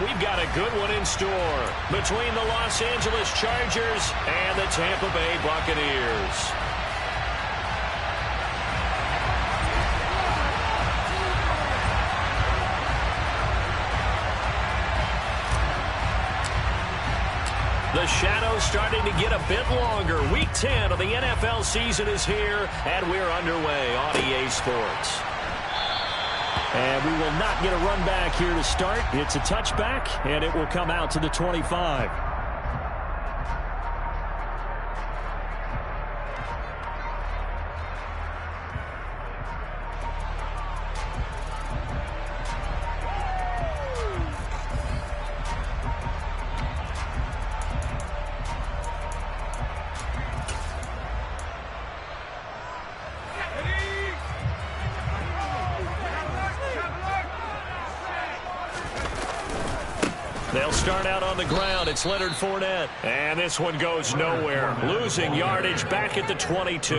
we've got a good one in store between the Los Angeles Chargers and the Tampa Bay Buccaneers. The shadow's starting to get a bit longer. Week 10 of the NFL season is here, and we're underway on EA Sports. And we will not get a run back here to start. It's a touchback, and it will come out to the 25. They'll start out on the ground. It's Leonard Fournette. And this one goes nowhere. Losing yardage back at the 22.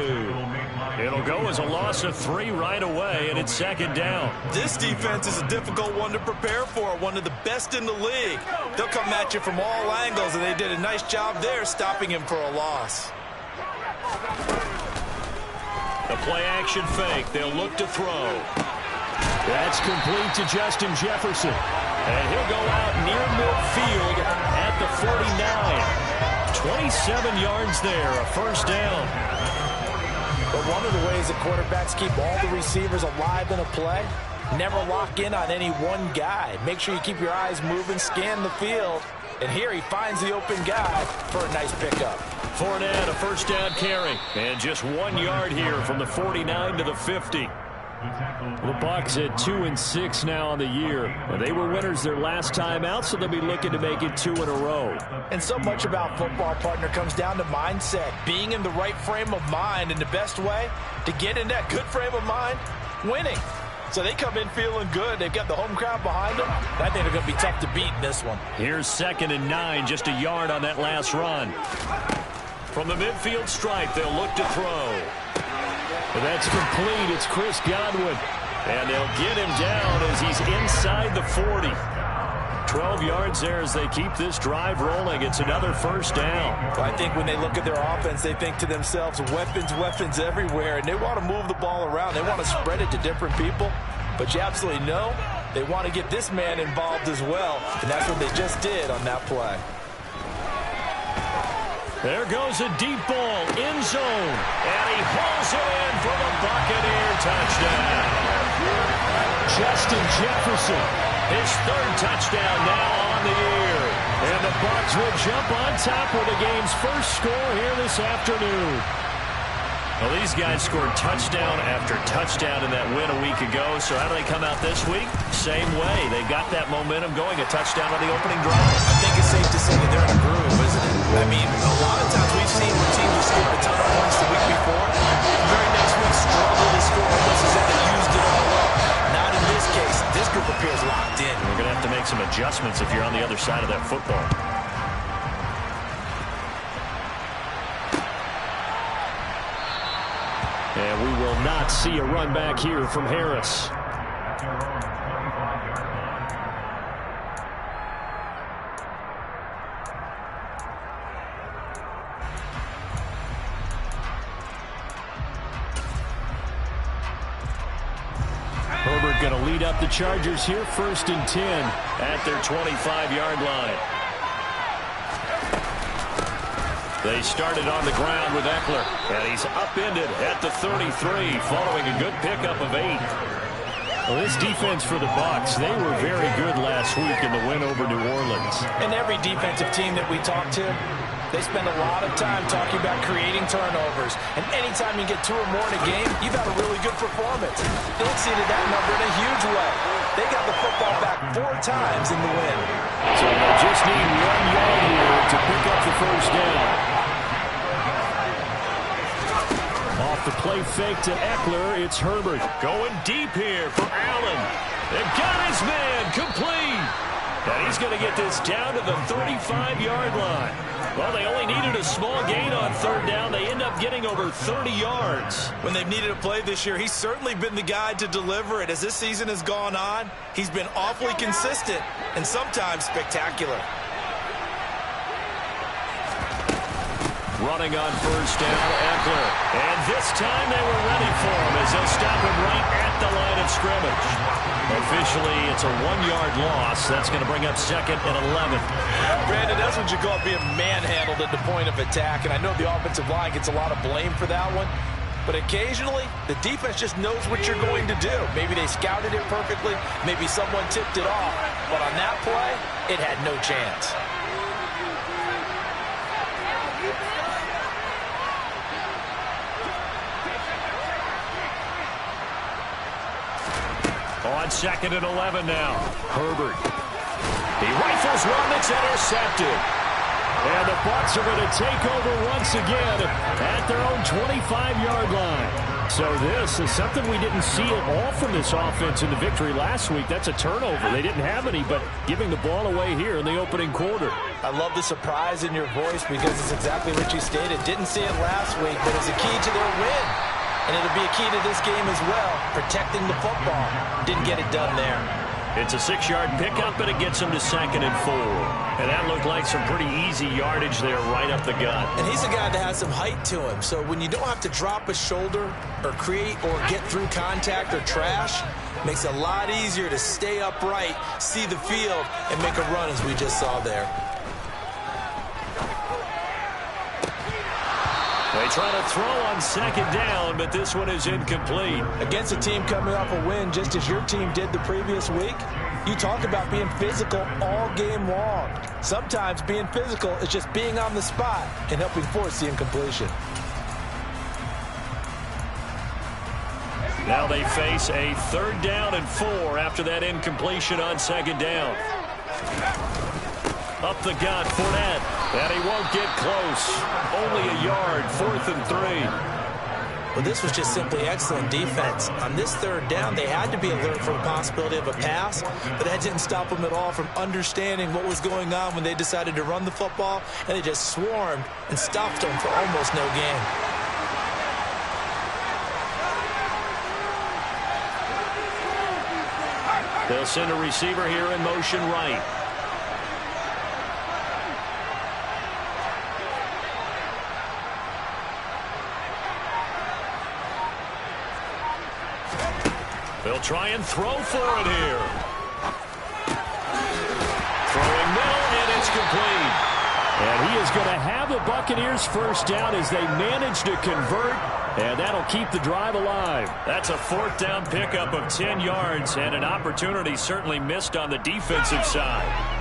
It'll go as a loss of 3 right away, and it's second down. This defense is a difficult one to prepare for, one of the best in the league. They'll come at you from all angles, and they did a nice job there stopping him for a loss. The play-action fake. They'll look to throw. That's complete to Justin Jefferson. And he'll go out near midfield at the 49. 27 yards there, a first down. But one of the ways that quarterbacks keep all the receivers alive in a play, never lock in on any one guy. Make sure you keep your eyes moving, scan the field. And here he finds the open guy for a nice pickup. Fournette, a first down carry. And just 1 yard here from the 49 to the 50. The Bucs at 2-6 now on the year. They were winners their last time out, so they'll be looking to make it 2 in a row. And so much about football, partner, comes down to mindset. Being in the right frame of mind, and the best way to get in that good frame of mind, winning. So they come in feeling good. They've got the home crowd behind them. I think they're going to be tough to beat in this one. Here's 2nd and 9, just a yard on that last run. From the midfield stripe, they'll look to throw. That's complete. It's Chris Godwin. And they'll get him down as he's inside the 40. 12 yards there as they keep this drive rolling. It's another first down. Well, I think when they look at their offense, they think to themselves, weapons, weapons everywhere. And they want to move the ball around. They want to spread it to different people. But you absolutely know they want to get this man involved as well. And that's what they just did on that play. There goes a deep ball, end zone, and he hauls it in for the Buccaneer touchdown. Justin Jefferson, his 3rd touchdown now on the year. And the Bucs will jump on top with the game's first score here this afternoon. Well, these guys scored touchdown after touchdown in that win a week ago, so how do they come out this week? Same way. They got that momentum going, a touchdown on the opening drive. I think it's safe to say that they're in a groove, isn't it? I mean, a lot of times we've seen where teams have scored a ton of points the week before. The very next week struggle to score almost as if they used it all up. Not in this case. This group appears locked in. You're going to have to make some adjustments if you're on the other side of that football. And we will not see a run back here from Harris. Herbert going to lead up the Chargers here, 1st and 10 at their 25-yard line. They started on the ground with Eckler, and he's upended at the 33, following a good pickup of 8. Well, this defense for the Bucs, they were very good last week in the win over New Orleans. And every defensive team that we talk to, they spend a lot of time talking about creating turnovers. And anytime you get 2 or more in a game, you've had a really good performance. They exceeded that number in a huge way. They got the football back 4 times in the win. So they'll just need 1 yard here to pick up the first down. Off the play fake to Eckler, it's Herbert. Going deep here for Allen. They got his man complete. And he's going to get this down to the 35-yard line. Well, they only needed a small gain on third down. They end up getting over 30 yards. When they've needed a play this year, he's certainly been the guy to deliver it. As this season has gone on, he's been awfully consistent and sometimes spectacular. Running on first down, Eckler. And this time they were ready for him as they'll stop him right at the line of scrimmage. Officially, it's a 1-yard loss. That's going to bring up 2nd and 11. Brandon, that's what you call being manhandled at the point of attack. And I know the offensive line gets a lot of blame for that one. But occasionally, the defense just knows what you're going to do. Maybe they scouted it perfectly. Maybe someone tipped it off. But on that play, it had no chance. On 2nd and 11 now. Herbert. He rifles one that's intercepted. And the Bucs are going to take over once again at their own 25-yard line. So this is something we didn't see at all from this offense in the victory last week. That's a turnover. They didn't have any, but giving the ball away here in the opening quarter. I love the surprise in your voice because it's exactly what you stated. Didn't see it last week, but it's a key to their win. And it'll be a key to this game as well, protecting the football. Didn't get it done there. It's a 6-yard pickup, and it gets him to 2nd and 4. And that looked like some pretty easy yardage there right up the gut. And he's a guy that has some height to him. So when you don't have to drop a shoulder or create or get through contact or trash, makes it a lot easier to stay upright, see the field, and make a run as we just saw there. They try to throw on 2nd down, but this one is incomplete. Against a team coming off a win, just as your team did the previous week, you talk about being physical all game long. Sometimes being physical is just being on the spot and helping force the incompletion. Now they face a 3rd down and 4 after that incompletion on 2nd down. Up the gut, Fournette. And he won't get close. Only a yard, 4th and 3. Well, this was just simply excellent defense. On this 3rd down, they had to be alert for the possibility of a pass, but that didn't stop them at all from understanding what was going on when they decided to run the football, and they just swarmed and stopped them for almost no gain. They'll send a receiver here in motion right. They'll try and throw for it here. Throwing middle, and it's complete. And he is going to have the Buccaneers first down as they manage to convert, and that'll keep the drive alive. That's a 4th down pickup of 10 yards, and an opportunity certainly missed on the defensive side.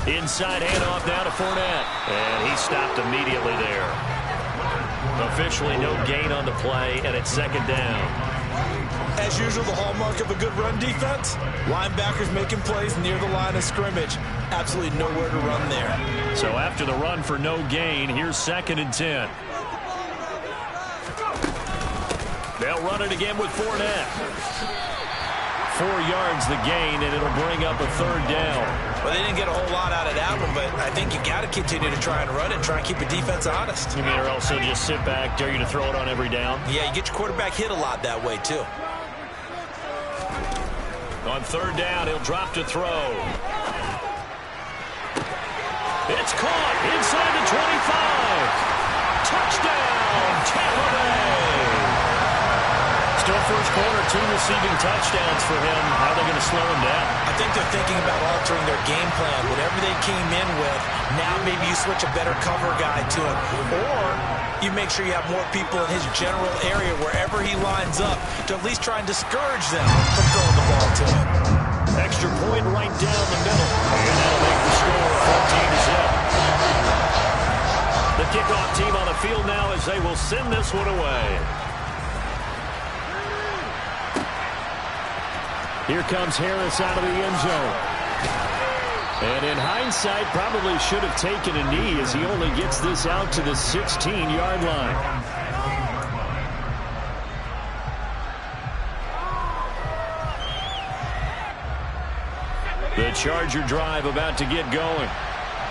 Inside handoff now to Fournette. And he stopped immediately there. Officially no gain on the play, and it's 2nd down. As usual, the hallmark of a good run defense, linebackers making plays near the line of scrimmage. Absolutely nowhere to run there. So after the run for no gain, here's 2nd and 10. They'll run it again with Fournette. 4 yards the gain, and it'll bring up a 3rd down. Well, they didn't get a whole lot out of that one, but I think you got to continue to try and run it, try and keep the defense honest. You mean or else they'll just sit back, dare you to throw it on every down? Yeah, you get your quarterback hit a lot that way, too. On 3rd down, he'll drop to throw. It's caught inside the 25. Touchdown, Tampa Bay. Still first quarter, 2 receiving touchdowns for him. How are they going to slow him down? I think they're thinking about altering their game plan. Whatever they came in with, now maybe you switch a better cover guy to him. Or you make sure you have more people in his general area wherever he lines up to at least try and discourage them from throwing the ball to him. Extra point right down the middle. And that'll make the score 14-0. The kickoff team on the field now as they will send this one away. Here comes Harris out of the end zone. And in hindsight, probably should have taken a knee as he only gets this out to the 16-yard line. The Charger drive about to get going.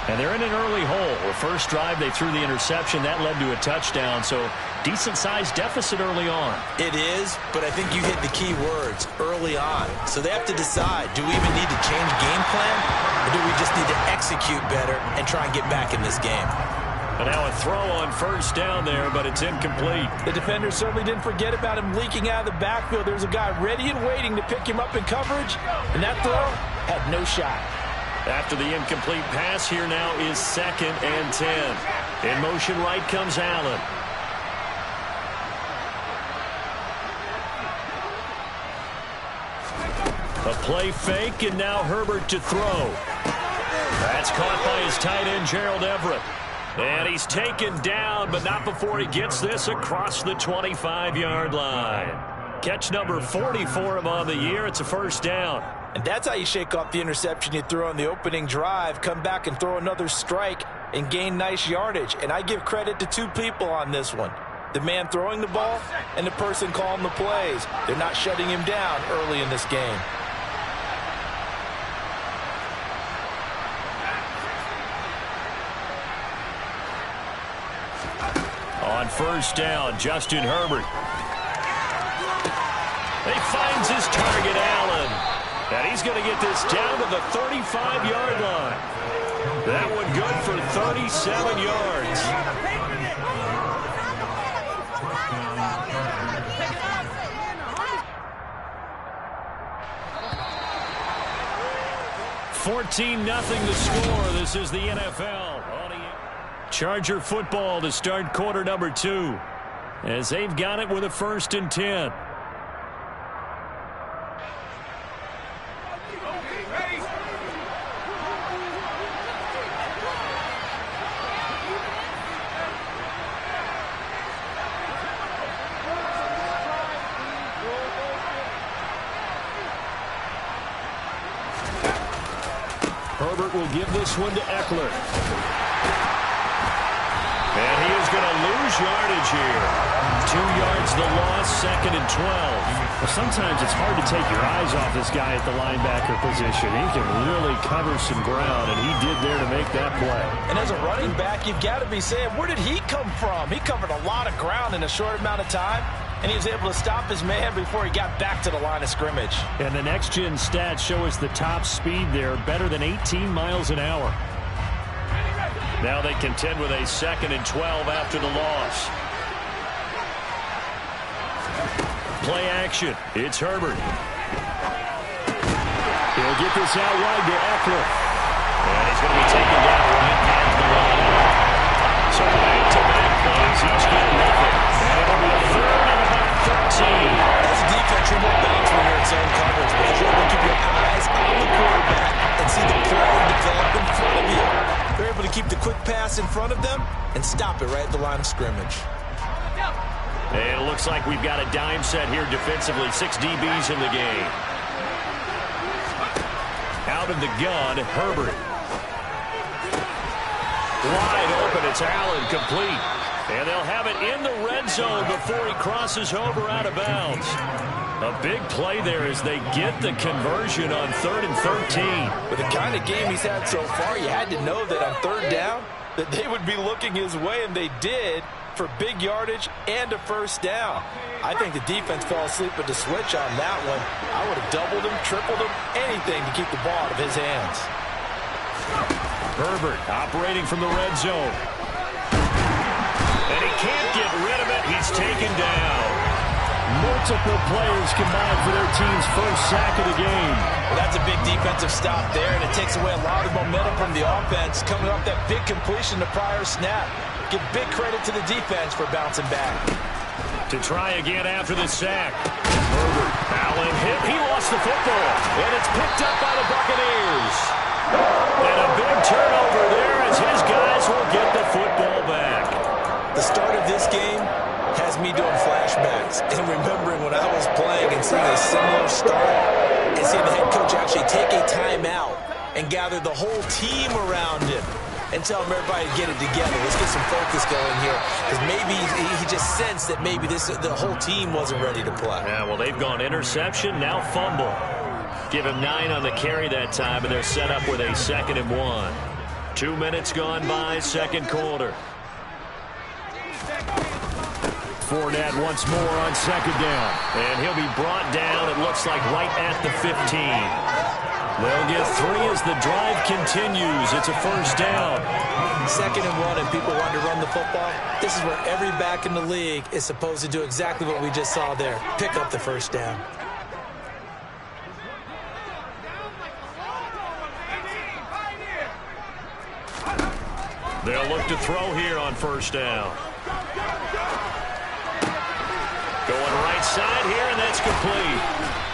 And they're in an early hole. The first drive, they threw the interception. That led to a touchdown, so decent-sized deficit early on. It is, but I think you hit the key words, early on. So they have to decide, do we even need to change game plan, or do we just need to execute better and try and get back in this game? And now a throw on first down there, but it's incomplete. The defender certainly didn't forget about him leaking out of the backfield. There's a guy ready and waiting to pick him up in coverage, and that throw had no shot. After the incomplete pass, here now is 2nd and 10. In motion right comes Allen. A play fake, and now Herbert to throw. That's caught by his tight end, Gerald Everett. And he's taken down, but not before he gets this across the 25-yard line. Catch number 44 of on the year. It's a first down. And that's how you shake off the interception you threw on the opening drive, come back and throw another strike and gain nice yardage. And I give credit to two people on this one. The man throwing the ball and the person calling the plays. They're not shutting him down early in this game. On first down, Justin Herbert. He finds his target, Allen. And he's going to get this down to the 35-yard line. That one good for 37 yards. $14-0 the score. This is the NFL. Charger football to start quarter number 2. As they've got it with a 1st and 10. Herbert will give this one to Eckler. And he is going to lose yardage here. 2 yards the loss, 2nd and 12. Well, sometimes it's hard to take your eyes off this guy at the linebacker position. He can really cover some ground, and he did there to make that play. And as a running back, you've got to be saying, where did he come from? He covered a lot of ground in a short amount of time, and he was able to stop his man before he got back to the line of scrimmage. And the next-gen stats show us the top speed there, better than 18 miles an hour. Now they contend with a 2nd and 12 after the loss. Play action. It's Herbert. He'll get this out wide to Eckler. And he's going to be taken down right at the line. So back-to-back plays, each get nothing. And it'll be 3rd and about 13. As a defense, you're more balanced when you're in zone coverage, because you're able to keep your eyes on the quarterback and see the play develop in front of you. They're able to keep the quick pass in front of them and stop it right at the line of scrimmage. And it looks like we've got a dime set here defensively. 6 DBs in the game. Out of the gun, Herbert. Wide open, it's Allen, complete. And they'll have it in the red zone before he crosses over out of bounds. A big play there as they get the conversion on 3rd and 13. With the kind of game he's had so far, you had to know that on 3rd down, that they would be looking his way, and they did, for big yardage and a first down. I think the defense fell asleep with the switch on that one. I would have doubled him, tripled him, anything to keep the ball out of his hands. Herbert operating from the red zone. And he can't get rid of it. He's taken down. Multiple players combined for their team's first sack of the game. Well, that's a big defensive stop there, and it takes away a lot of momentum from the offense coming off that big completion the prior snap. Give big credit to the defense for bouncing back. To try again after the sack. Herbert, Allen hit. He lost the football, and it's picked up by the Buccaneers. And a big turnover there as his guys will get the football back. The start of this game has me doing flashbacks and remembering when I was playing and seeing a similar start and seeing the head coach actually take a timeout and gather the whole team around him and tell everybody to get it together. Let's get some focus going here, because maybe he just sensed that maybe the whole team wasn't ready to play. Yeah, well, they've gone interception, now fumble. Give him 9 on the carry that time, and they're set up with a 2nd and 1. 2 minutes gone by, second quarter. Fournette once more on 2nd down, and he'll be brought down, it looks like, right at the 15. They'll get 3 as the drive continues. It's a 1st down. 2nd and 1, and people want to run the football. This is where every back in the league is supposed to do exactly what we just saw there. Pick up the 1st down. They'll look to throw here on 1st down. Going right side here, and that's complete.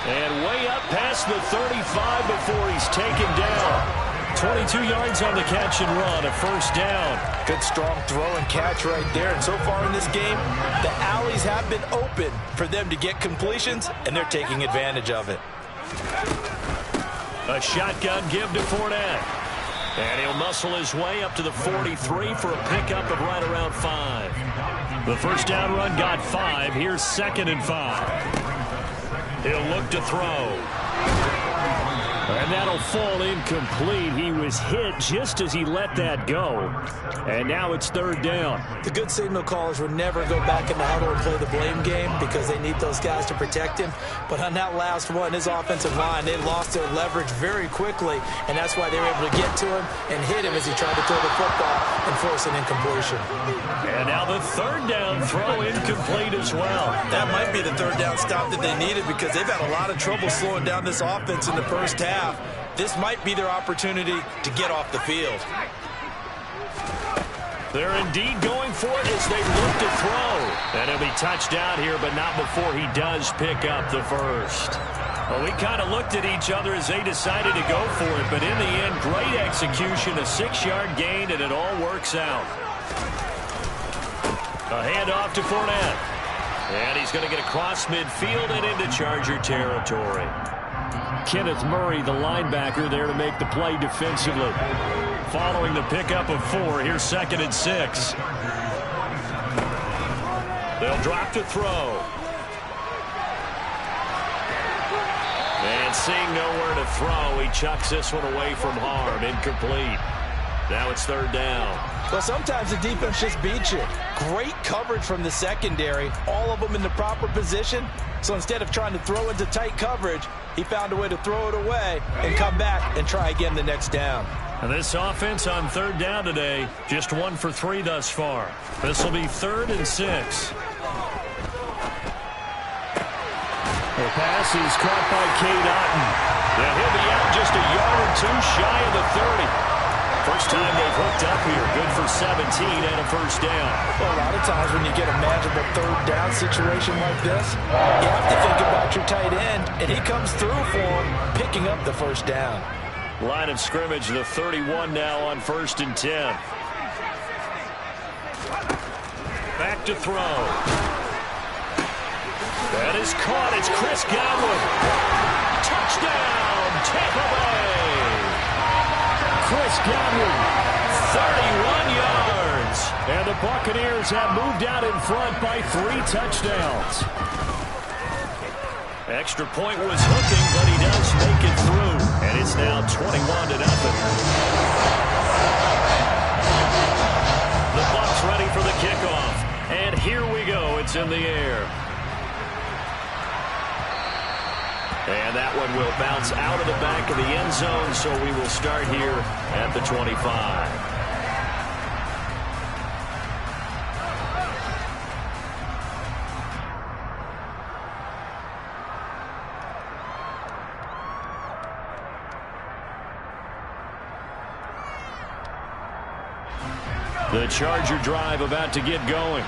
And way up past the 35 before he's taken down. 22 yards on the catch and run, a 1st down. Good strong throw and catch right there. And so far in this game, the alleys have been open for them to get completions, and they're taking advantage of it. A shotgun give to Fournette. And he'll muscle his way up to the 43 for a pickup of right around 5. The 1st down run got 5. Here's 2nd and 5. He'll look to throw. And that'll fall incomplete. He was hit just as he let that go. And now it's 3rd down. The good signal callers would never go back in the huddle and play the blame game because they need those guys to protect him. But on that last one, his offensive line, they lost their leverage very quickly, and that's why they were able to get to him and hit him as he tried to throw the football and force an incompletion. And now the 3rd down throw incomplete as well. That might be the 3rd down stop that they needed, because they've had a lot of trouble slowing down this offense in the 1st half. This might be their opportunity to get off the field. They're indeed going for it as they look to throw. And he'll be touched down here, but not before he does pick up the 1st. Well, we kind of looked at each other as they decided to go for it, but in the end, great execution, a 6-yard gain, and it all works out. A handoff to Fournette. And he's going to get across midfield and into Charger territory. Kenneth Murray, the linebacker, there to make the play defensively. Following the pickup of 4, here's 2nd and 6. They'll drop to throw. And seeing nowhere to throw, he chucks this one away from harm. Incomplete. Now it's 3rd down. Well, sometimes the defense just beats you. Great coverage from the secondary, all of them in the proper position. So instead of trying to throw into tight coverage, he found a way to throw it away and come back and try again the next down. And this offense on 3rd down today, just 1 for 3 thus far. This will be 3rd and 6. The pass is caught by Cade Otton. And he'll be out just a yard or 2 shy of the 30. First time they've hooked up here. Good for 17 and a 1st down. Well, a lot of times when you get a manageable 3rd down situation like this, you have to think about your tight end, and he comes through for him, picking up the 1st down. Line of scrimmage, the 31 now on 1st and 10. Back to throw. That is caught. It's Chris Godwin. Touchdown, Tampa Bay. Chris Godwin, 31 yards. And the Buccaneers have moved out in front by 3 touchdowns. Extra point was hooking, but he does make it through. And it's now 21-0. The Bucs ready for the kickoff. And here we go. It's in the air. And that one will bounce out of the back of the end zone, so we will start here at the 25. The Charger drive about to get going.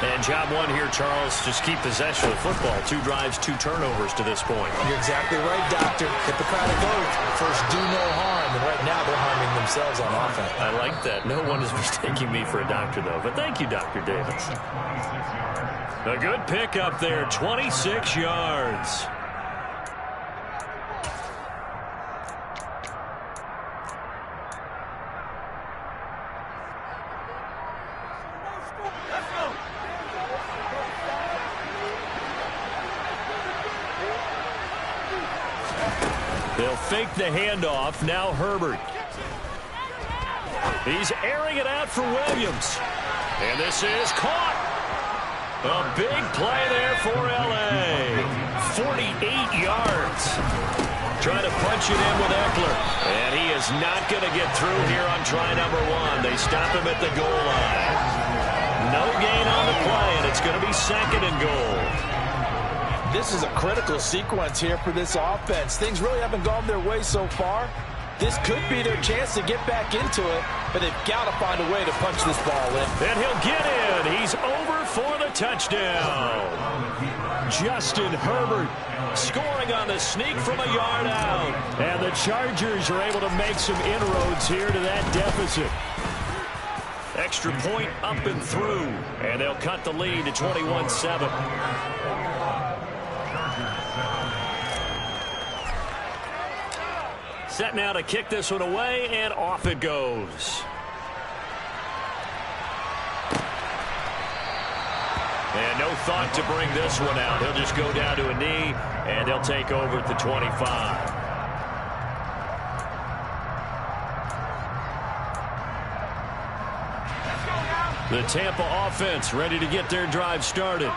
And job 1 here, Charles, just keep possession of the football. 2 drives, 2 turnovers to this point. You're exactly right, Doctor. Hippocratic oath. First, do no harm. And right now, they're harming themselves on offense. I like that. No one is mistaking me for a doctor, though. But thank you, Dr. Davis. A good pickup there, 26 yards. They'll fake the handoff. Now Herbert. He's airing it out for Williams. And this is caught. A big play there for L.A. 48 yards. Trying to punch it in with Eckler. And he is not going to get through here on try number 1. They stop him at the goal line. No gain on the play, and it's going to be 2nd and goal. This is a critical sequence here for this offense. Things really haven't gone their way so far. This could be their chance to get back into it, but they've got to find a way to punch this ball in. And he'll get in. He's over for the touchdown. Justin Herbert scoring on the sneak from a yard out. And the Chargers are able to make some inroads here to that deficit. Extra point up and through. And they'll cut the lead to 21-7. Set now to kick this one away, and off it goes. And no thought to bring this one out. He'll just go down to a knee, and they'll take over at the 25. The Tampa offense ready to get their drive started.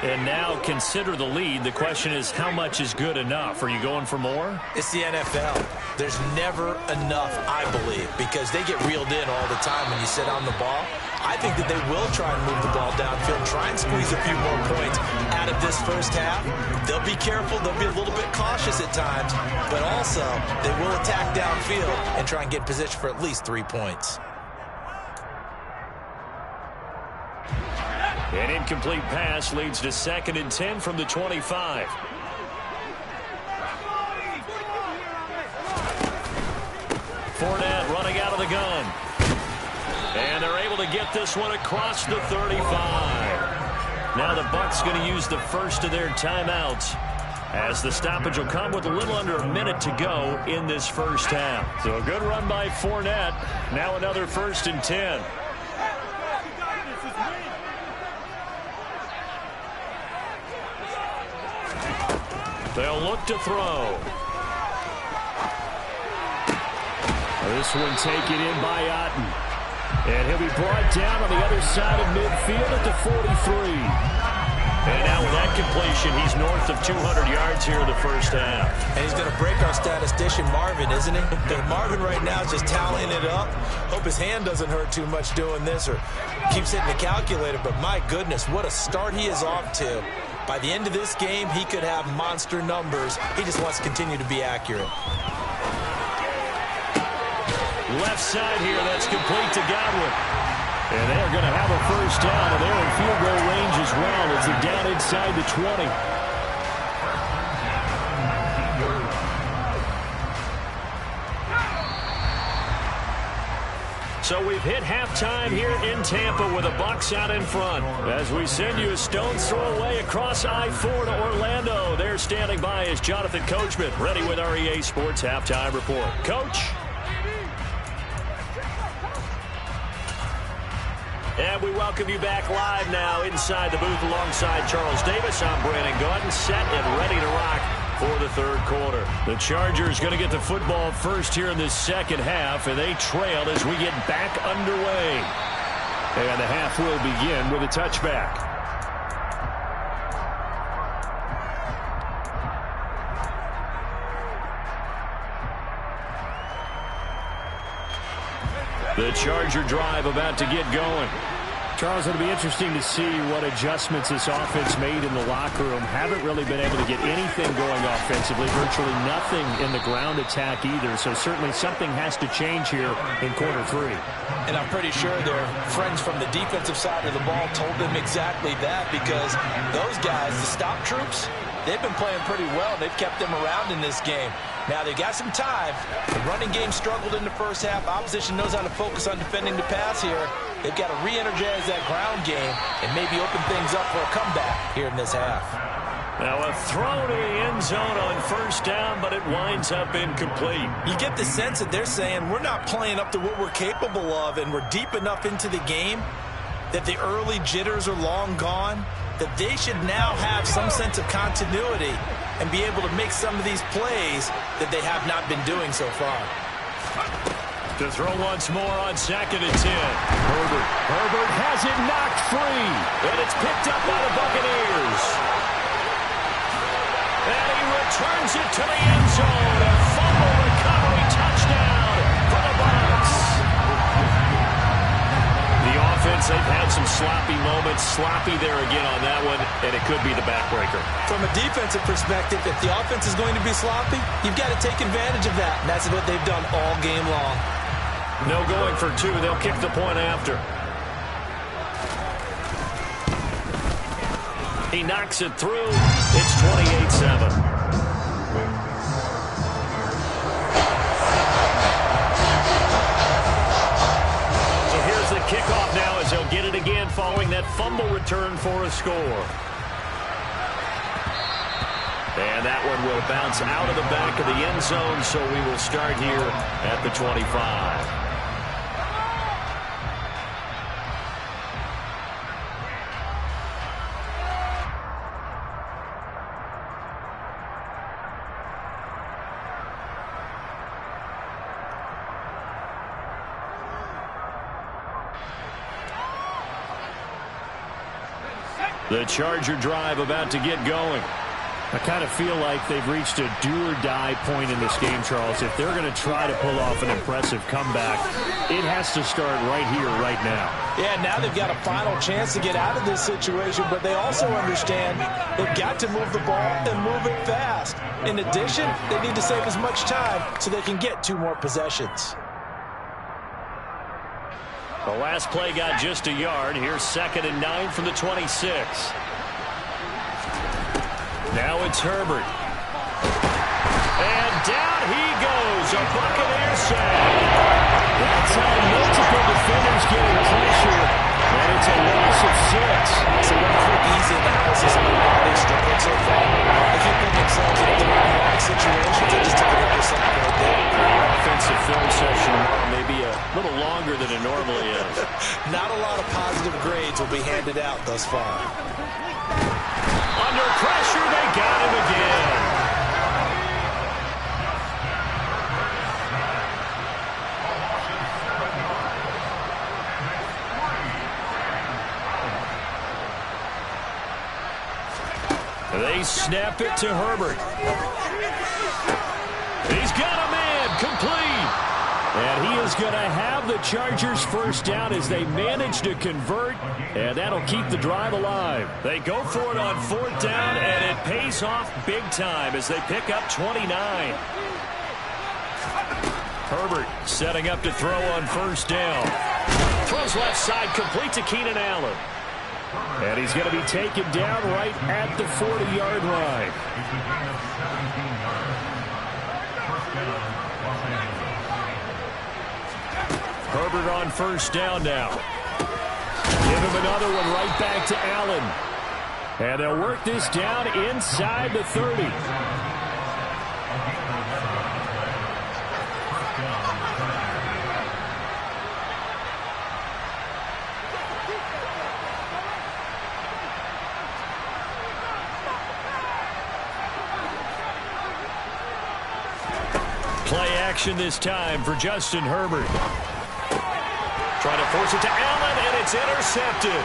And now consider the lead. The question is, how much is good enough? Are you going for more? It's the NFL. There's never enough, I believe, because they get reeled in all the time when you sit on the ball. I think that they will try and move the ball downfield, try and squeeze a few more points out of this first half. They'll be careful. They'll be a little bit cautious at times, but also they will attack downfield and try and get position for at least 3 points. An incomplete pass leads to 2nd and 10 from the 25. Fournette running out of the gun. And they're able to get this one across the 35. Now the Bucs going to use the first of their timeouts, as the stoppage will come with a little under a minute to go in this first half. So a good run by Fournette. Now another 1st and 10. They'll look to throw. This one taken in by Otten. And he'll be brought down on the other side of midfield at the 43. And now with that completion, he's north of 200 yards here in the first half. And he's going to break our statistician Marvin, isn't he? Because Marvin right now is just tallying it up. Hope his hand doesn't hurt too much doing this or keeps hitting the calculator. But my goodness, what a start he is off to. By the end of this game, he could have monster numbers. He just wants to continue to be accurate. Left side here, that's complete to Godwin. And they're going to have a first down, and they're in field goal range as well as they're down inside the 20. So we've hit halftime here in Tampa with the Bucs out in front. As we send you a stone's throw away across I-4 to Orlando. There standing by is Jonathan Coachman, ready with our EA Sports Halftime Report. Coach? And we welcome you back live now inside the booth alongside Charles Davis. I'm Brandon Gordon, set and ready to rock for the third quarter. The Chargers going to get the football first here in this second half, and they trail as we get back underway. And the half will begin with a touchback. The Charger drive about to get going. Charles, it'll be interesting to see what adjustments this offense made in the locker room. Haven't really been able to get anything going offensively, virtually nothing in the ground attack either. So certainly something has to change here in quarter 3. And I'm pretty sure their friends from the defensive side of the ball told them exactly that, because those guys, the stop troops, they've been playing pretty well. They've kept them around in this game. Now, they got some time. The running game struggled in the first half. Opposition knows how to focus on defending the pass here. They've got to re-energize that ground game and maybe open things up for a comeback here in this half. Now a throw to the end zone on first down, but it winds up incomplete. You get the sense that they're saying we're not playing up to what we're capable of, and we're deep enough into the game that the early jitters are long gone, that they should now have some sense of continuity and be able to make some of these plays that they have not been doing so far. To throw once more on 2nd and 10. Herbert has it knocked free. And it's picked up by the Buccaneers. And he returns it to the end zone. A fumble recovery touchdown for the Bucs. The offense, they've had some sloppy moments. Sloppy there again on that one, and it could be the backbreaker. From a defensive perspective, if the offense is going to be sloppy, you've got to take advantage of that. And that's what they've done all game long. No going for 2. They'll kick the point after. He knocks it through. It's 28-7. So here's the kickoff now as they'll get it again following that fumble return for a score. And that one will bounce out of the back of the end zone, so we will start here at the 25. The Charger drive about to get going. I kind of feel like they've reached a do-or-die point in this game, Charles. If they're going to try to pull off an impressive comeback, it has to start right here, right now. Yeah, now they've got a final chance to get out of this situation, but they also understand they've got to move the ball and move it fast. In addition, they need to save as much time so they can get 2 more possessions. The last play got just a yard. Here's 2nd and 9 from the 26. Now it's Herbert. And down he goes. A Buccaneer sack. That's how multiple defenders get in pressure. And it's a loss of 6. So one quick easy analysis on how they struggled so far. They keep putting themselves in the wrong situations. They just took a little sack right there. Offensive film session may be a little longer than it normally is. Not a lot of positive grades will be handed out thus far. Under pressure, they got him again. They snap it to Herbert. He's got a man complete. And he is going to have the Chargers first down as they manage to convert, and that'll keep the drive alive. They go for it on 4th down, and it pays off big time as they pick up 29. Herbert setting up to throw on 1st down. Throws left side, complete to Keenan Allen. And he's going to be taken down right at the 40-yard line. Herbert on 1st down now. Give him another one right back to Allen. And they'll work this down inside the 30. Play action this time for Justin Herbert. Trying to force it to Allen, and it's intercepted.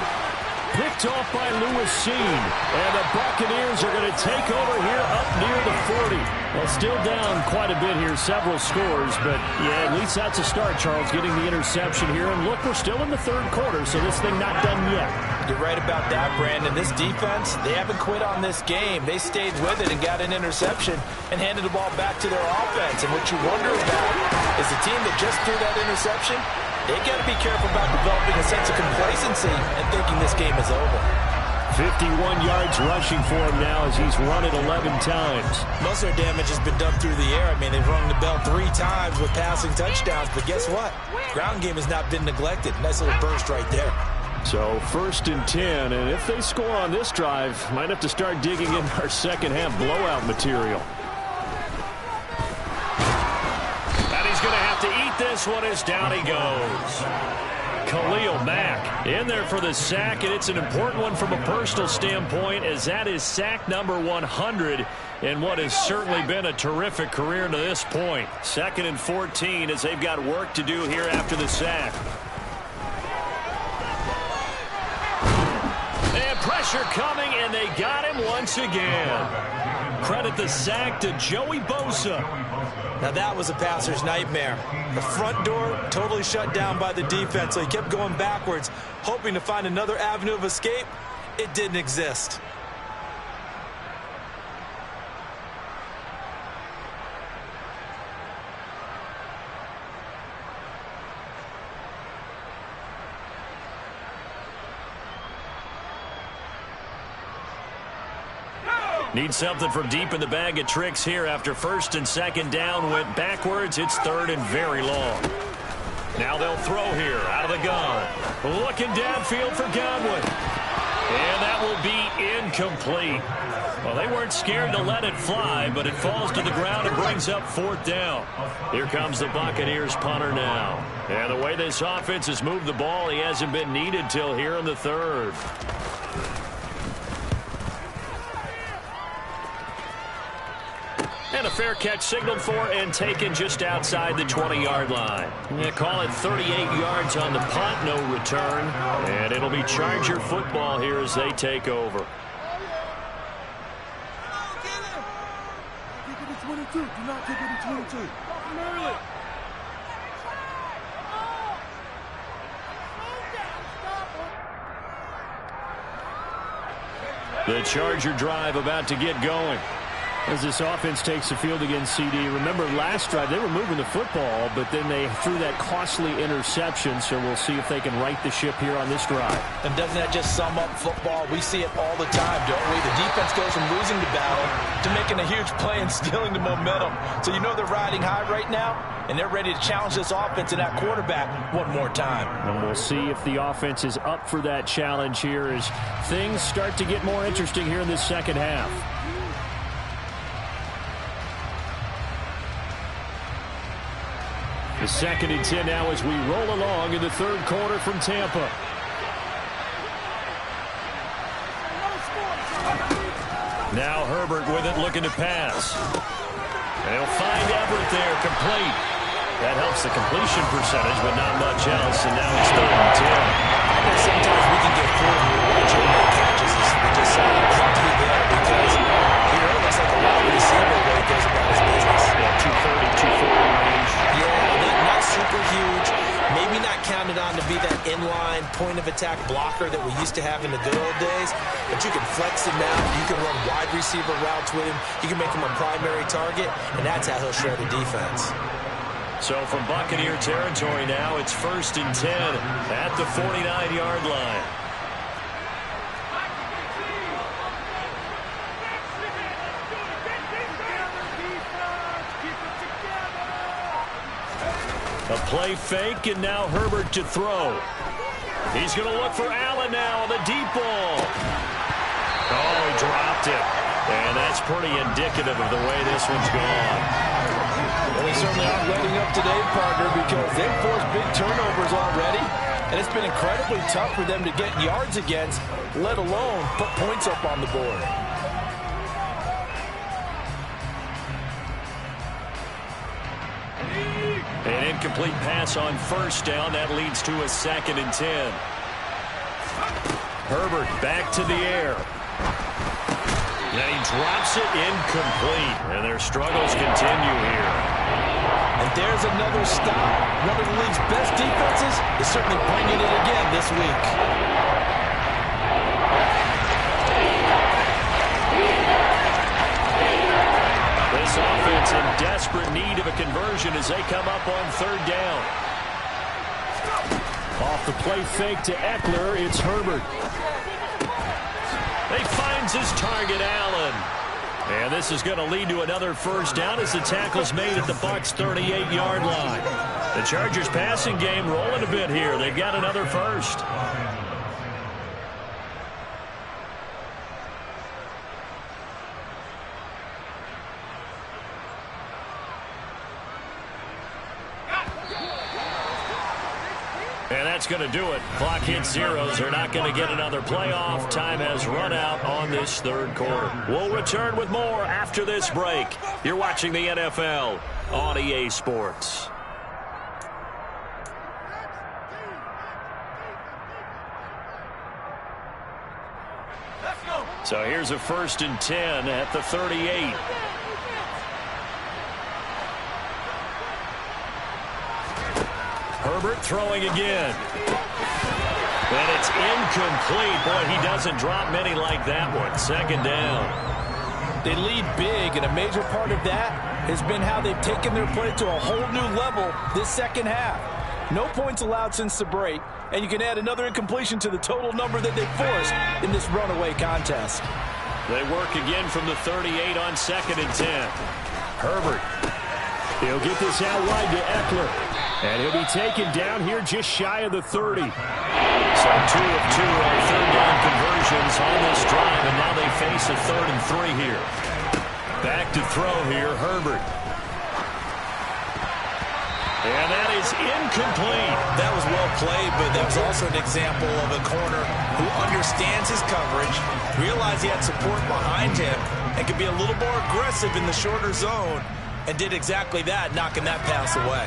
Picked off by Lewis Seen. And the Buccaneers are going to take over here up near the 40. Well, still down quite a bit here, several scores. But, yeah, at least that's a start, Charles, getting the interception here. And, look, we're still in the 3rd quarter, so this thing not done yet. You're right about that, Brandon. This defense, they haven't quit on this game. They stayed with it and got an interception and handed the ball back to their offense. And what you wonder about is the team that just threw that interception, they got to be careful about developing a sense of complacency and thinking this game is over. 51 yards rushing for him now as he's run it 11 times. Most of their damage has been done through the air. I mean, they've rung the bell 3 times with passing touchdowns. But guess what? Ground game has not been neglected. Nice little burst right there. So 1st and 10, and if they score on this drive, might have to start digging in our second half blowout material. And he's going to have to eat this one as down he goes. Khalil Mack in there for the sack, and it's an important one from a personal standpoint as that is sack number 100. in what has certainly been a terrific career to this point. 2nd and 14 as they've got work to do here after the sack. And pressure coming, and they got him once again. Credit the sack to Joey Bosa. Now that was a passer's nightmare. The front door totally shut down by the defense, so he kept going backwards, hoping to find another avenue of escape. It didn't exist. Need something from deep in the bag of tricks here after 1st and 2nd down went backwards. It's 3rd and very long. Now they'll throw here out of the gun. Looking downfield for Godwin. And that will be incomplete. Well, they weren't scared to let it fly, but it falls to the ground and brings up 4th down. Here comes the Buccaneers punter now. And the way this offense has moved the ball, he hasn't been needed till here in the 3rd. And a fair catch signaled for and taken just outside the 20-yard line. They call it 38 yards on the punt, no return. And it'll be Charger football here as they take over. The Charger drive about to get going. As this offense takes the field against CD. Remember last drive they were moving the football, but then they threw that costly interception, so we'll see if they can right the ship here on this drive. And doesn't that just sum up football? We see it all the time, don't we? The defense goes from losing the battle to making a huge play and stealing the momentum. So you know they're riding high right now, and they're ready to challenge this offense and that quarterback one more time. And we'll see if the offense is up for that challenge here as things start to get more interesting here in this 2nd half. The 2nd and 10 now as we roll along in the 3rd quarter from Tampa. Now Herbert with it, looking to pass. They'll find Everett there, complete. That helps the completion percentage, but not much else, and now it's 3rd and 10. I know sometimes we can get fooled when we're watching the catches. We just saw it plenty there because he really looks like a wide receiver when he goes about his business. Yeah, 230, 240 range. Yeah, not super huge. Maybe not counted on to be that inline point-of-attack blocker that we used to have in the good old days. But you can flex him out. You can run wide receiver routes with him. You can make him a primary target, and that's how he'll shred a defense. So from Buccaneer territory now, it's 1st and 10 at the 49-yard line. A play fake, and now Herbert to throw. He's going to look for Allen now on the deep ball. Oh, he dropped it. And that's pretty indicative of the way this one's gone. Well, they certainly aren't letting up today, partner, because they've forced big turnovers already. And it's been incredibly tough for them to get yards against, let alone put points up on the board. An incomplete pass on 1st down. That leads to a 2nd and 10. Herbert back to the air. And he drops it incomplete. And their struggles continue here. And there's another stop. One of the league's best defenses is certainly bringing it again this week. This offense in desperate need of a conversion as they come up on 3rd down. Off the play fake to Eckler, it's Herbert. He finds his target, Allen. And this is going to lead to another 1st down as the tackle's made at the Bucs' 38-yard line. The Chargers passing game rolling a bit here. They've got another 1st. going to do it. Clock hits zeros. They're not going to get another playoff. Time has run out on this third quarter. We'll return with more after this break. You're watching the NFL on EA Sports. So here's a 1st and 10 at the 38. Herbert throwing again. And it's incomplete. Boy, he doesn't drop many like that one. 2nd down. They lead big, and a major part of that has been how they've taken their play to a whole new level this second half. No points allowed since the break, and you can add another incompletion to the total number that they forced in this runaway contest. They work again from the 38 on 2nd and 10. Herbert. He'll get this out wide to Eckler. And he'll be taken down here just shy of the 30. So 2 of 2 on 3rd down conversions on this drive, and now they face a 3rd and 3 here. Back to throw here, Herbert. And that is incomplete. That was well played, but that was also an example of a corner who understands his coverage, realized he had support behind him, and could be a little more aggressive in the shorter zone, and did exactly that, knocking that pass away.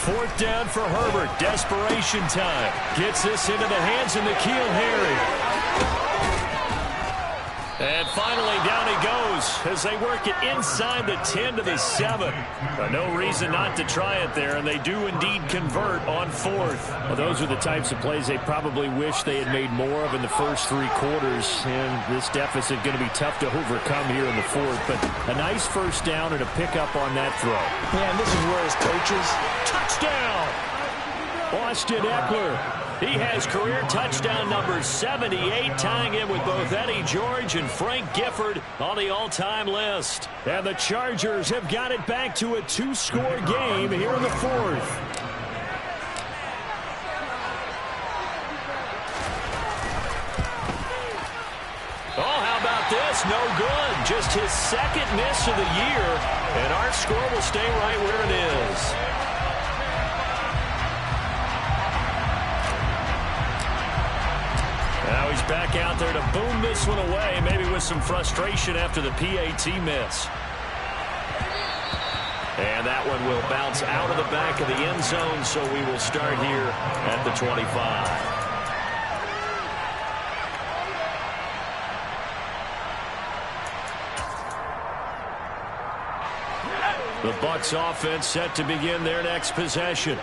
4th down for Herbert. Desperation time. Gets this into the hands of N'Keal Harry. And finally, down he goes as they work it inside the 10 to the 7. No reason not to try it there, and they do indeed convert on 4th. Well, those are the types of plays they probably wish they had made more of in the first 3 quarters. And this deficit going to be tough to overcome here in the 4th. But a nice 1st down and a pickup on that throw. Man, this is where his coaches... Touchdown! Austin Eckler. He has career touchdown number 78, tying in with both Eddie George and Frank Gifford on the all-time list. And the Chargers have got it back to a 2-score game here in the 4th. Oh, how about this? No good. Just his 2nd miss of the year, and our score will stay right where it is. Now he's back out there to boom this one away, maybe with some frustration after the PAT miss. And that one will bounce out of the back of the end zone, so we will start here at the 25. The Bucs offense set to begin their next possession.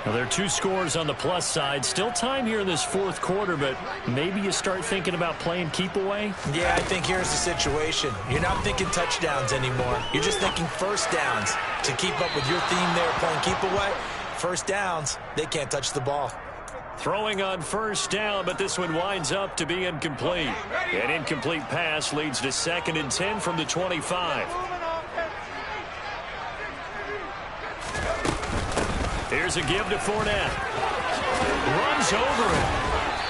Now, there are 2 scores on the plus side. Still time here in this 4th quarter, but maybe you start thinking about playing keep away? Yeah, I think here's the situation. You're not thinking touchdowns anymore. You're just thinking 1st downs. To keep up with your theme there, playing keep away, 1st downs, they can't touch the ball. Throwing on 1st down, but this one winds up to be incomplete. An incomplete pass leads to 2nd and 10 from the 25. Here's a give to Fournette. Runs over him.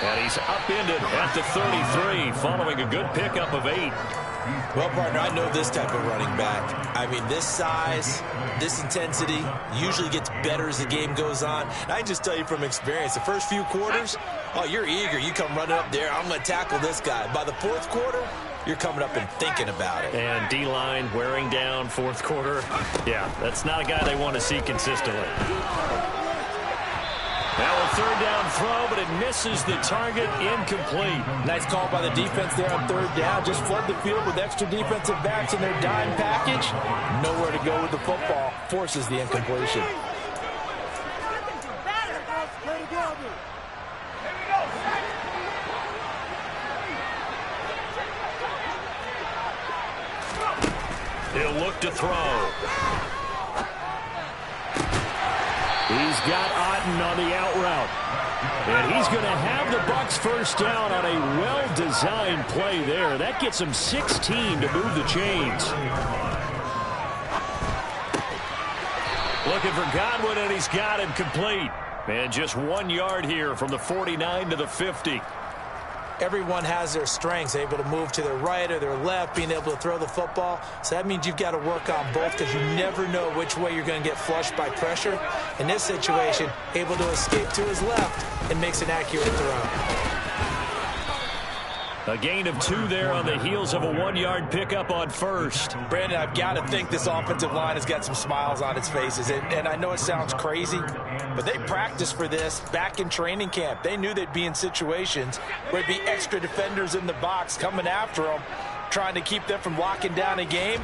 And he's upended at the 33 following a good pickup of 8. Well, partner, I know this type of running back. I mean, this size, this intensity usually gets better as the game goes on. And I can just tell you from experience, the first few quarters, oh, you're eager. You come running up there, I'm going to tackle this guy. By the 4th quarter, you're coming up and thinking about it. And D-line wearing down 4th quarter. Yeah, that's not a guy they want to see consistently. Now a 3rd down throw, but it misses the target, incomplete. Nice call by the defense there on 3rd down. Just flood the field with extra defensive backs in their dime package. Nowhere to go with the football. Forces the incompletion. He'll look to throw. He's got Otten on the out route. And he's going to have the Bucs 1st down on a well-designed play there. That gets him 16 to move the chains. Looking for Godwin, and he's got him complete. And just 1 yard here from the 49 to the 50. everyone has their strengths, able to move to their right or their left, being able to throw the football. So that means you've got to work on both because you never know which way you're going to get flushed by pressure. In this situation, able to escape to his left and makes an accurate throw. A gain of 2 there on the heels of a 1-yard pickup on first. Brandon, I've got to think this offensive line has got some smiles on its faces. And I know it sounds crazy, but they practiced for this back in training camp. They knew they'd be in situations where there'd be extra defenders in the box coming after them, trying to keep them from locking down a game.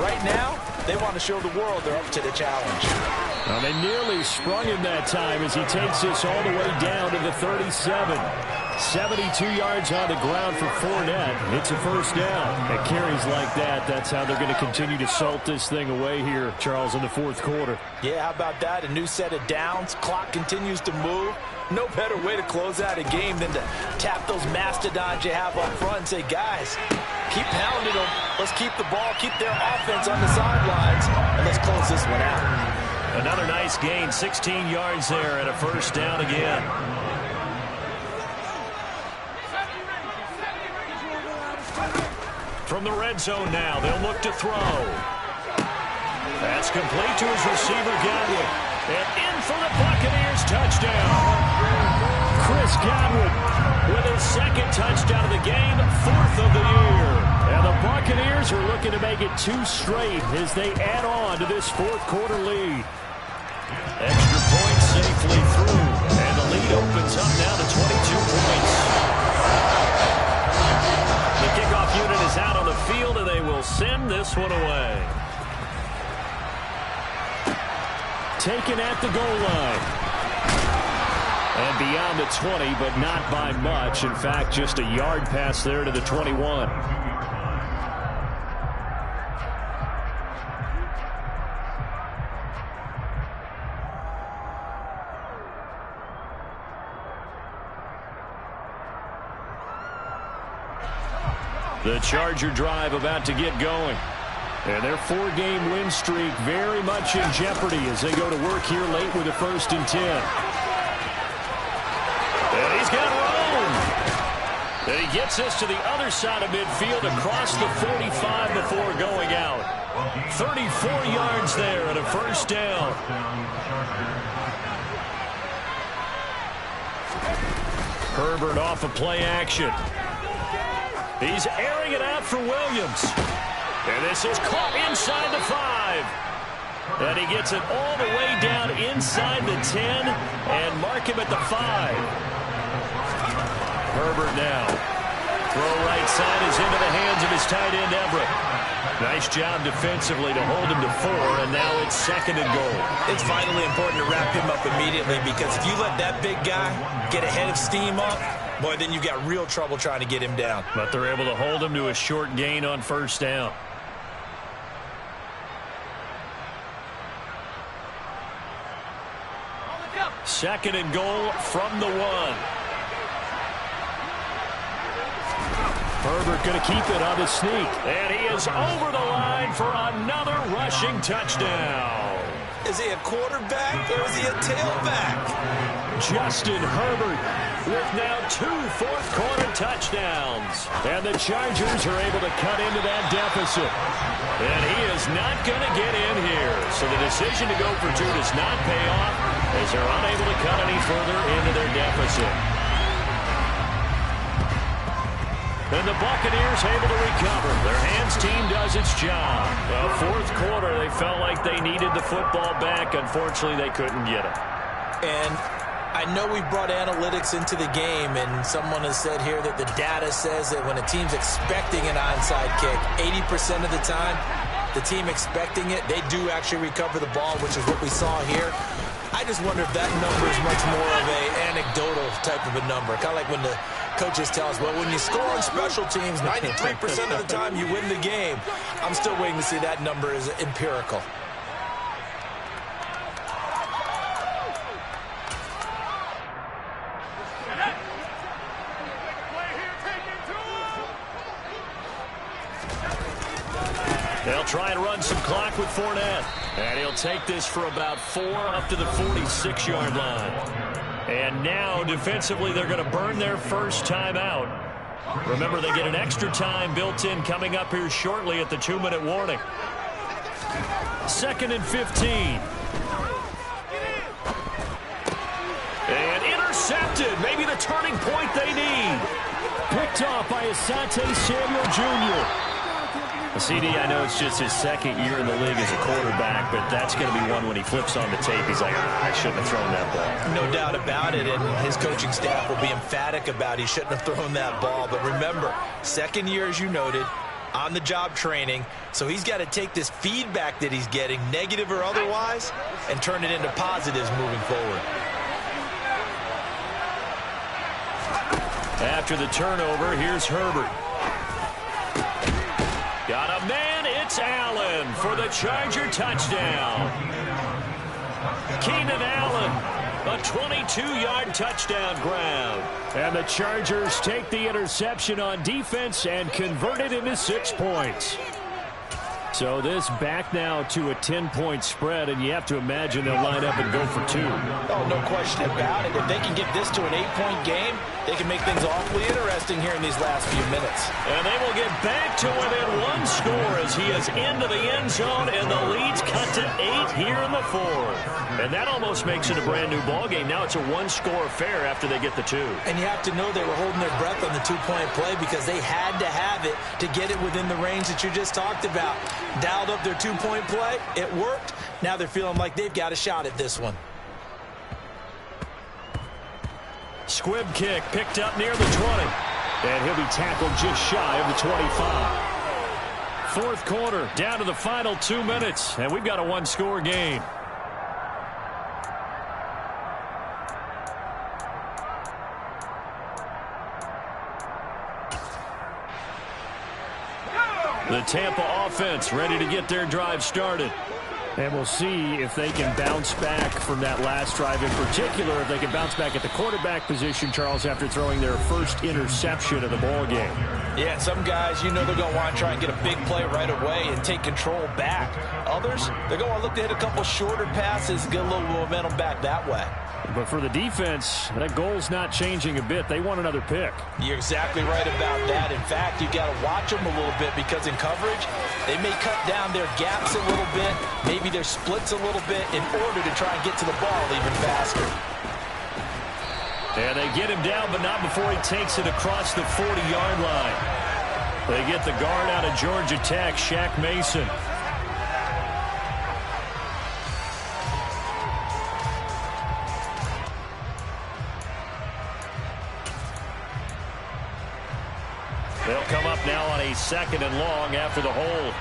Right now, they want to show the world they're up to the challenge. Well, they nearly sprung him that time as he takes this all the way down to the 37. 72 yards on the ground for Fournette. It's a first down. At carries like that, that's how they're going to continue to salt this thing away here, Charles, in the fourth quarter. Yeah, how about that? A new set of downs. Clock continues to move. No better way to close out a game than to tap those mastodons you have up front and say, guys, keep pounding them. Let's keep the ball, keep their offense on the sidelines, and let's close this one out. Another nice gain, 16 yards there, and a first down again. From the red zone now, they'll look to throw. That's complete to his receiver, Godwin. And in for the Buccaneers, touchdown. Chris Godwin with his second touchdown of the game, 4th of the year. And the Buccaneers are looking to make it 2 straight as they add on to this fourth quarter lead. Extra point safely through, and the lead opens up now to 22 points. The kickoff unit is out on the field, and they will send this one away. Taken at the goal line. And beyond the 20, but not by much. In fact, just a yard pass there to the 21. The Charger drive about to get going. And their 4-game win streak very much in jeopardy as they go to work here late with a 1st and 10. And he's got room. And he gets us to the other side of midfield across the 45 before going out. 34 yards there and a first down. Herbert off of play action. He's airing it out for Williams. And this is caught inside the 5. And he gets it all the way down inside the 10 and mark him at the 5. Herbert now. Throw right side is into the hands of his tight end, Everett. Nice job defensively to hold him to 4, and now it's 2nd and goal. It's vitally important to wrap him up immediately because if you let that big guy get a head of steam up, boy, then you've got real trouble trying to get him down. But they're able to hold him to a short gain on first down. Second and goal from the 1. Herbert going to keep it on the sneak. And he is over the line for another rushing touchdown. Is he a quarterback or is he a tailback? Justin Herbert with now 2 fourth-quarter touchdowns. And the Chargers are able to cut into that deficit. And he is not going to get in here. So the decision to go for 2 does not pay off as they're unable to cut any further into their deficit. And the Buccaneers able to recover. Their hands team does its job. Well, fourth quarter, they felt like they needed the football back. Unfortunately, they couldn't get it. And I know we brought analytics into the game, and someone has said here that the data says that when a team's expecting an onside kick, 80% of the time, the team expecting it, they do actually recover the ball, which is what we saw here. I just wonder if that number is much more of an anecdotal type of a number. Kind of like when the coaches tell us, well, when you score on special teams, 93% of the time you win the game. I'm still waiting to see that number is empirical. They'll try and run some clock with Fournette. And he'll take this for about 4 up to the 46-yard line. And now, defensively, they're going to burn their first time out. Remember, they get an extra time built in coming up here shortly at the 2-minute warning. 2nd and 15. And intercepted. Maybe the turning point they need. Picked off by Asante Samuel Jr. CD, I know it's just his 2nd year in the league as a quarterback, but that's going to be one when he flips on the tape. He's like, I shouldn't have thrown that ball. No doubt about it, and his coaching staff will be emphatic about he shouldn't have thrown that ball. But remember, 2nd year, as you noted, on-the-job training, so he's got to take this feedback that he's getting, negative or otherwise, and turn it into positives moving forward. After the turnover, here's Herbert. Got a man, it's Allen for the Charger touchdown. Keenan Allen, a 22-yard touchdown grab. And the Chargers take the interception on defense and convert it into 6 points. So this back now to a 10-point spread, and you have to imagine they'll line up and go for 2. Oh, no question about it. If they can get this to an 8-point game, they can make things awfully interesting here in these last few minutes. And they will get back to within 1 score as he is into the end zone, and the lead's cut to 8 here in the 4th. And that almost makes it a brand-new ball game. Now it's a 1-score affair after they get the 2. And you have to know they were holding their breath on the 2-point play because they had to have it to get it within the range that you just talked about. Dialed up their 2-point play. It worked. Now they're feeling like they've got a shot at this one. Squib kick picked up near the 20. And he'll be tackled just shy of the 25. 4th quarter, down to the final 2 minutes, and we've got a 1-score game. The Tampa offense ready to get their drive started. And we'll see if they can bounce back from that last drive in particular, if they can bounce back at the quarterback position, Charles, after throwing their first interception of the ball game. Yeah, some guys, you know they're going to want to try and get a big play right away and take control back. Others, they're going to look to hit a couple shorter passes, get a little momentum back that way. But for the defense, that goal's not changing a bit. They want another pick. You're exactly right about that. In fact, you've got to watch them a little bit because in coverage, they may cut down their gaps a little bit, maybe their splits a little bit in order to try and get to the ball even faster. And they get him down, but not before he takes it across the 40-yard line. They get the guard out of Georgia Tech, Shaq Mason. They'll come up now on a 2nd and long after the hold.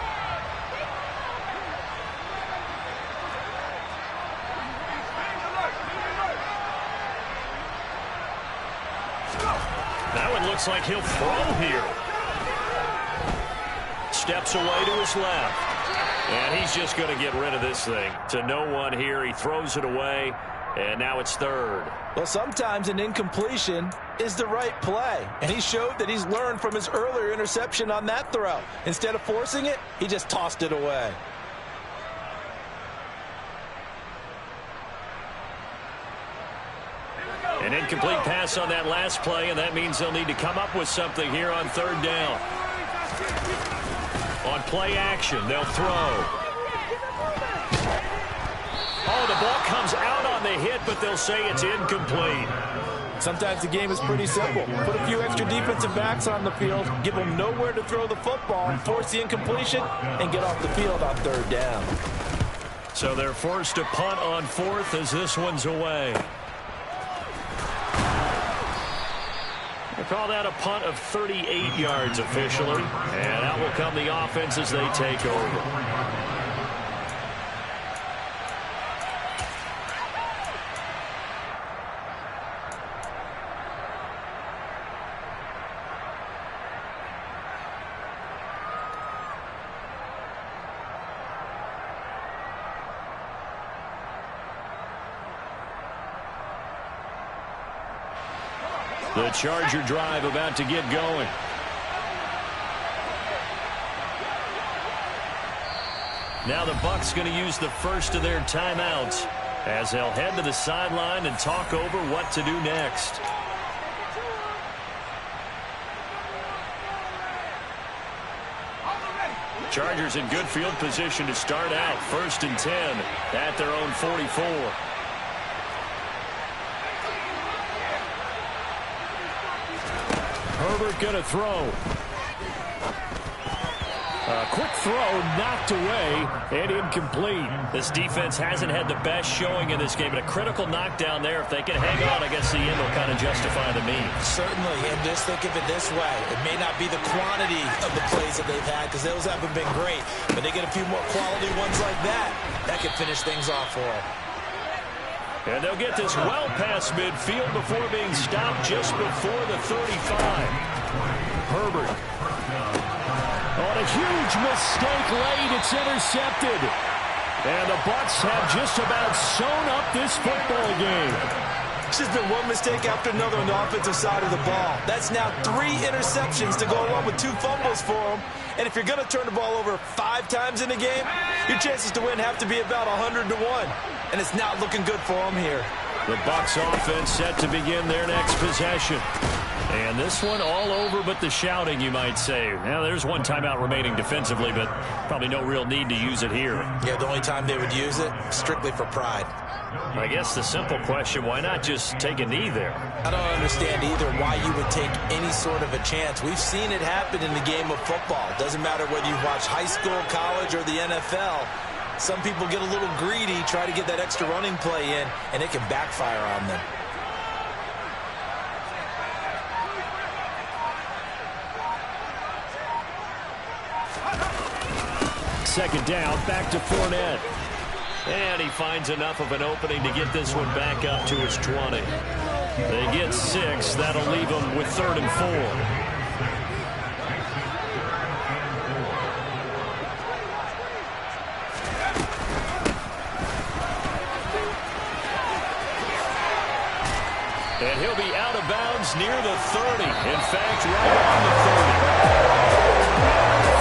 Now it looks like he'll throw here. Steps away to his left. And he's just going to get rid of this thing. To no one here. He throws it away. And now it's 3rd. Well, sometimes an incompletion is the right play. And he showed that he's learned from his earlier interception on that throw. Instead of forcing it, he just tossed it away. An incomplete pass on that last play, and that means they'll need to come up with something here on 3rd down. On play action, they'll throw. Oh, the ball comes out on the hit, but they'll say it's incomplete. Sometimes the game is pretty simple. Put a few extra defensive backs on the field, give them nowhere to throw the football, force the incompletion, and get off the field on 3rd down. So they're forced to punt on 4th as this one's away. They call that a punt of 38 yards officially. And out will come the offense as they take over. The Charger drive about to get going. Now the Bucs going to use the first of their timeouts as they'll head to the sideline and talk over what to do next. Chargers in good field position to start out. 1st and 10 at their own 44. Herbert going to throw. A quick throw knocked away and incomplete. This defense hasn't had the best showing in this game, but a critical knockdown there. If they can hang on, I guess the end will kind of justify the means. Certainly, and just think of it this way. It may not be the quantity of the plays that they've had because those haven't been great, but they get a few more quality ones like that. That could finish things off for them. And they'll get this well past midfield before being stopped just before the 35. Herbert. On a huge mistake late, it's intercepted. And the Bucs have just about sewn up this football game. It's just been one mistake after another on the offensive side of the ball. That's now 3 interceptions to go along with 2 fumbles for them. And if you're going to turn the ball over 5 times in a game, your chances to win have to be about 100 to 1. And it's not looking good for them here. The Bucs offense set to begin their next possession. And this one all over but the shouting, you might say. Now, there's one timeout remaining defensively, but probably no real need to use it here. Yeah, the only time they would use it, strictly for pride. I guess the simple question, why not just take a knee there? I don't understand either why you would take any sort of a chance. We've seen it happen in the game of football. It doesn't matter whether you watch high school, college, or the NFL. Some people get a little greedy, try to get that extra running play in, and it can backfire on them. Second down, back to Fournette. And he finds enough of an opening to get this one back up to his 20. They get 6. That'll leave them with 3rd and 4. And he'll be out of bounds near the 30. In fact, right on the 30.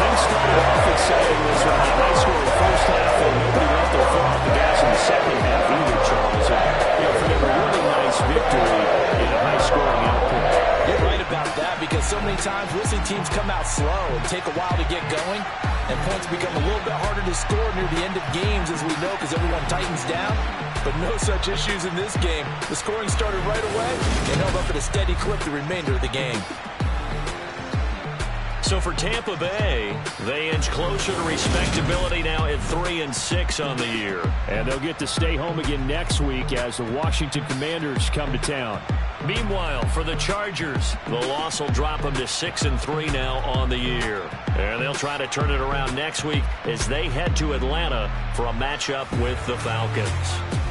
Things started off exciting this one. A high-scoring first half, and nobody left their foot off the gas in the second half either, Charles. And for them, a really nice victory in a high-scoring output. You're right about that because so many times we'll see teams come out slow and take a while to get going, and points become a little bit harder to score near the end of games, as we know, because everyone tightens down. But no such issues in this game. The scoring started right away and held up at a steady clip the remainder of the game. So for Tampa Bay, they inch closer to respectability now at 3-6 on the year. And they'll get to stay home again next week as the Washington Commanders come to town. Meanwhile, for the Chargers, the loss will drop them to 6-3 now on the year. And they'll try to turn it around next week as they head to Atlanta for a matchup with the Falcons.